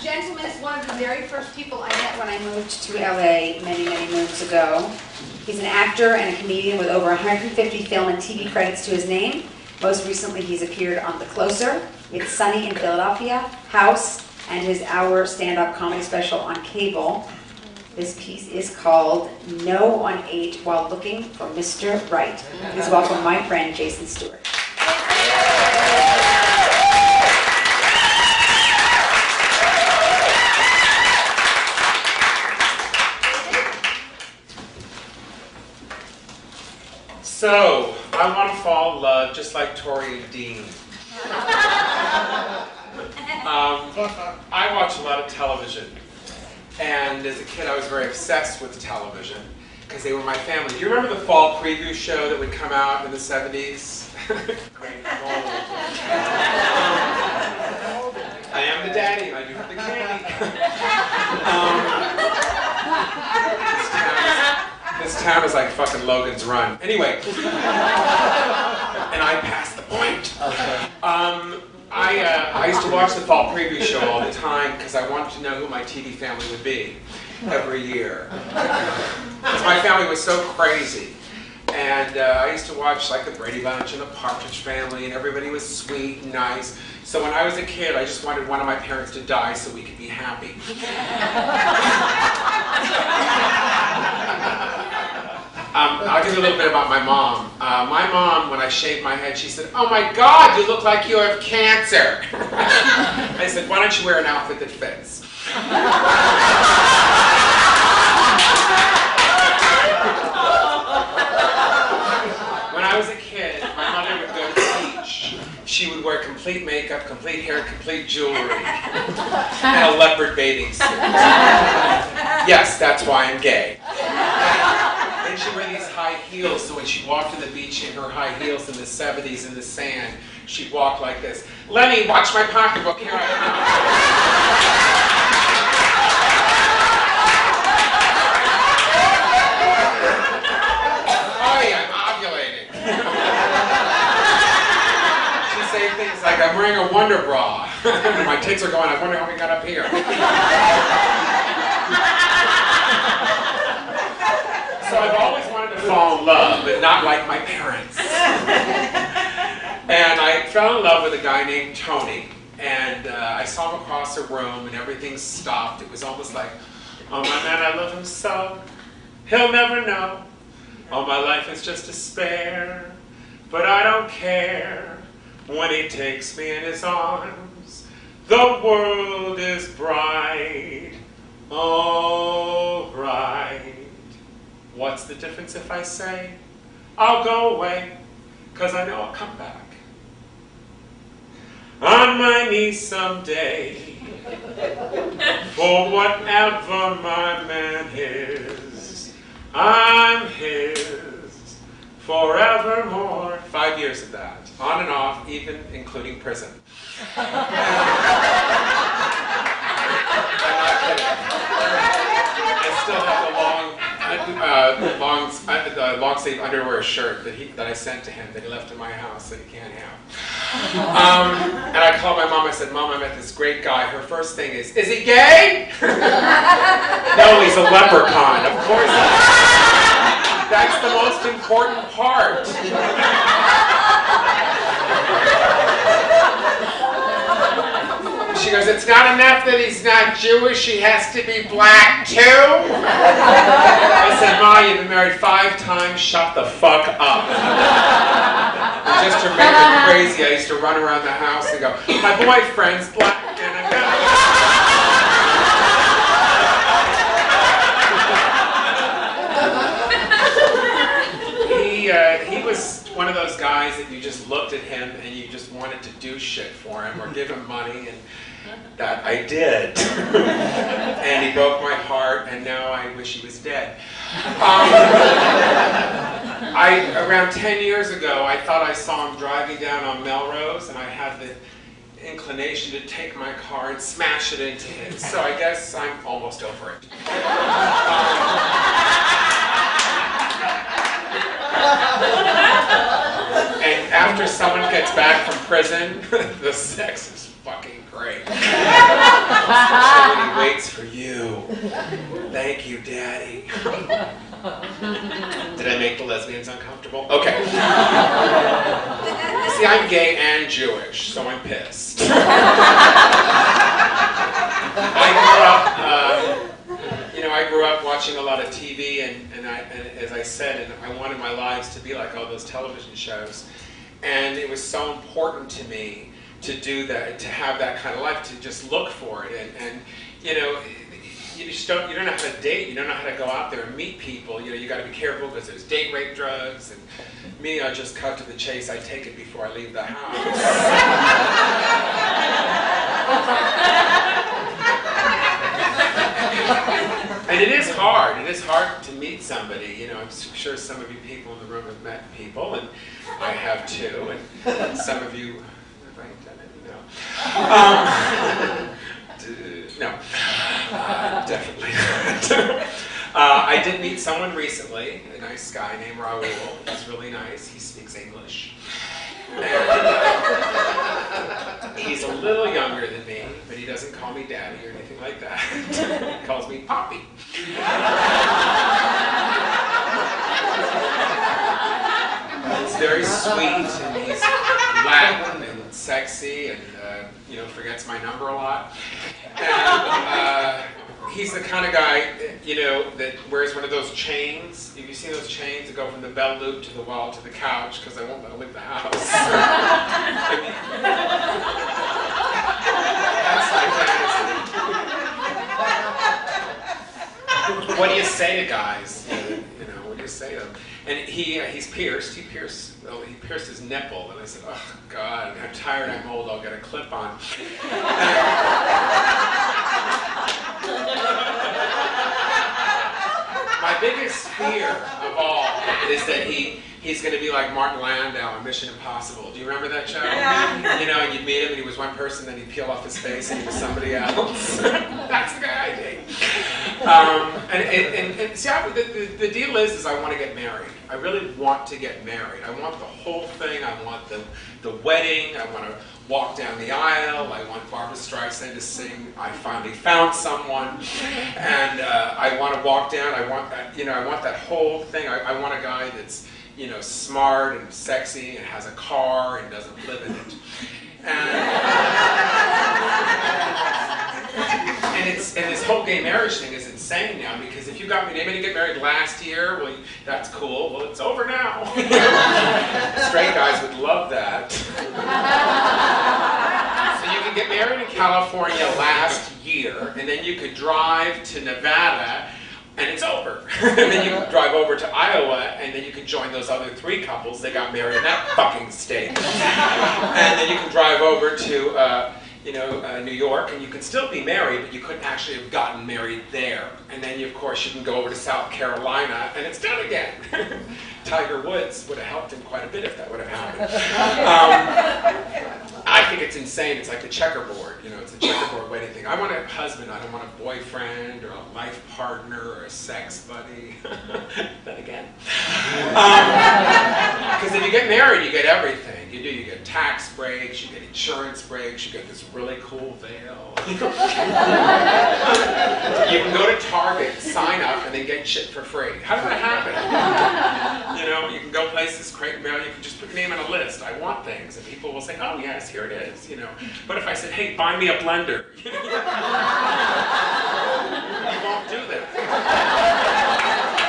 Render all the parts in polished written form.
gentleman is one of the very first people I met when I moved to LA many, many moons ago. He's an actor and a comedian with over 150 film and TV credits to his name. Most recently, he's appeared on The Closer, It's Sunny in Philadelphia, House, and his hour stand-up comedy special on cable. This piece is called No on 8 While Looking for Mr. Right. Please welcome my friend, Jason Stuart. So, I want to fall in love just like Tori and Dean. I watch a lot of television, and as a kid I was very obsessed with television because they were my family. Do you remember the fall preview show that would come out in the 70s? Great. I am the daddy and I do have the candy. This town is like fucking Logan's Run. Anyway, and I passed the point. Okay. I used to watch the fall preview show all the time because I wanted to know who my TV family would be every year. Because my family was so crazy. And I used to watch like the Brady Bunch and the Partridge Family, and everybody was sweet and nice. So when I was a kid, I just wanted one of my parents to die so we could be happy. I'll give you a little bit about my mom. My mom, when I shaved my head, she said, "Oh my God, you look like you have cancer." I said, "Why don't you wear an outfit that fits?" When I was a kid, my mother would go to teach. She would wear complete makeup, complete hair, complete jewelry, and a leopard bathing suit. Yes, that's why I'm gay. And she'd wear these high heels, so when she walked to the beach in her high heels in the 70s in the sand, she'd walk like this. "Lenny, watch my pocketbook, here I come." "Hi, I'm ovulating." She'd say things like, "I'm wearing a Wonder Bra." My tits are going, "I wonder how we got up here." So I've always wanted to fall in love, but not like my parents. And I fell in love with a guy named Tony. And I saw him across the room and everything stopped. It was almost like, "Oh my man, I love him so. He'll never know. All my life is just a spare. But I don't care when he takes me in his arms. The world is bright. All right. What's the difference if I say, I'll go away, 'cause I know I'll come back on my knees someday, for whatever my man is, I'm his forevermore." 5 years of that, on and off, even including prison. I'm not kidding. I still have the long sleeve underwear shirt that I sent to him that he left in my house that he can't have. And I called my mom. I said, "Mom, I met this great guy." Her first thing is he gay? "No, he's a leprechaun." Of course he is. That's the most important part. She goes, "It's not enough that he's not Jewish, he has to be black too?" I said, "Ma, you've been married 5 times, shut the fuck up." And just to make her crazy, I used to run around the house and go, "My boyfriend's black and I'm He was one of those guys that you just looked at him and you just wanted to do shit for him or give him money, and that I did. And he broke my heart, and now I wish he was dead. Around 10 years ago, I thought I saw him driving down on Melrose, and I had the inclination to take my car and smash it into his. So I guess I'm almost over it. And after someone gets back from prison, the sex is fucking great. Especially when he waits for you. Thank you, Daddy. Did I make the lesbians uncomfortable? Okay. See, I'm gay and Jewish, so I'm pissed. I grew up watching a lot of TV, and as I said, and I wanted my lives to be like all those television shows. And it was so important to me to do that, to have that kind of life, to just look for it. And you know, you don't know how to date, you don't know how to go out there and meet people. You know, you got to be careful because there's date rape drugs. And me, I just cut to the chase. I take it before I leave the house. And it is hard. It is hard to meet somebody. You know, I'm sure some of you people in the room have met people, and I have too. And some of you, have I done it? No. No. Definitely not. I did meet someone recently, a nice guy named Raul. He's really nice. He speaks English. And, he's a little younger than me, but he doesn't call me daddy or anything like that. He calls me Poppy. He's very sweet, and he's Latin and sexy, and forgets my number a lot. And he's the kind of guy, that wears one of those chains. Have you seen those chains that go from the belt loop to the wall to the couch? Because I won't let him leave the house. That's my fantasy. What do you say to guys? What do you say to them? And he's pierced. He pierced his nipple, and I said, "Oh God, I'm tired. I'm old. I'll get a clip on." My biggest fear of all is that he's going to be like Martin Landau in Mission Impossible. Do you remember that show? Yeah. And you'd meet him, and he was one person, then he'd peel off his face, and he was somebody else. That's the guy I date. And see, the deal is I want to get married. I really want to get married. I want the whole thing. I want the wedding. I want to walk down the aisle. I want Barbra Streisand to sing "I Finally Found Someone," and I want to walk down. I want that. I want that whole thing. I want a guy that's smart and sexy and has a car and doesn't live in it. And this whole gay marriage thing is insane now, because if you got me to get married last year, well, that's cool. Well, it's over now. Straight guys would love that. So you can get married in California last year, and then you could drive to Nevada, and it's over. And then you can drive over to Iowa, and then you can join those other 3 couples that got married in that fucking state. And then you can drive over to New York, and you can still be married, but you couldn't actually have gotten married there. And then, of course, you can go over to South Carolina, and it's done again. Tiger Woods would have helped him quite a bit if that would have happened. I think it's insane. It's like the checkerboard. It's a checkerboard wedding thing. I want a husband. I don't want a boyfriend or a life partner or a sex buddy. Then again. Because if you get married, you get everything. You get tax breaks, you get insurance breaks, you get this really cool veil. You can go to Target, sign up, and then get shit for free. How does that happen? You can go places, create mail, you can just put your name on a list. I want things, and people will say, "Oh yes, here it is." But if I said, "Hey, buy me a blender," you won't do that.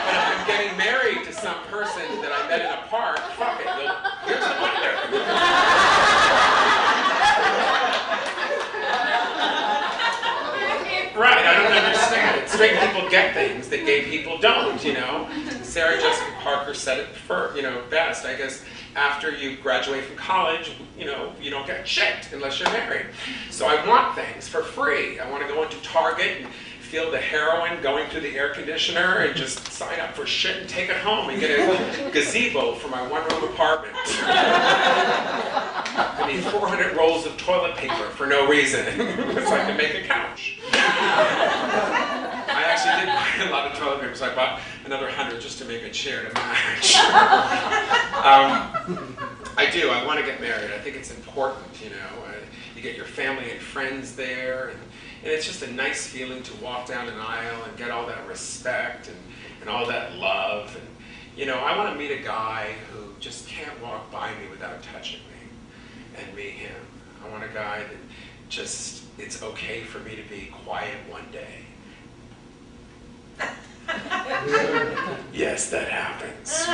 But if I'm getting married to some person that I met in a park, fuck it, here's the blender. Right, I don't understand it. Straight people get things that gay people don't, Sarah Jessica Parker said it best. I guess after you graduate from college, you don't get shit unless you're married. So I want things for free. I want to go into Target and feel the heroin going through the air conditioner and just sign up for shit and take it home and get a gazebo for my 1-room apartment. I need 400 rolls of toilet paper for no reason. So I can make a couch. I actually did buy a lot of toilet paper, so I bought another 100 just to make a chair to match. I do. I want to get married. I think it's important, you know. You get your family and friends there, and it's just a nice feeling to walk down an aisle and get all that respect and all that love. And, you know, I want to meet a guy who just can't walk by me without touching me, and me him. I want a guy that just, it's okay for me to be quiet one day. Yes, that happens.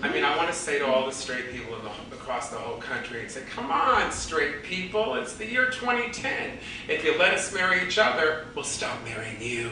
I mean, I want to say to all the straight people across the whole country and say, come on, straight people, it's the year 2010. If you let us marry each other, we'll stop marrying you.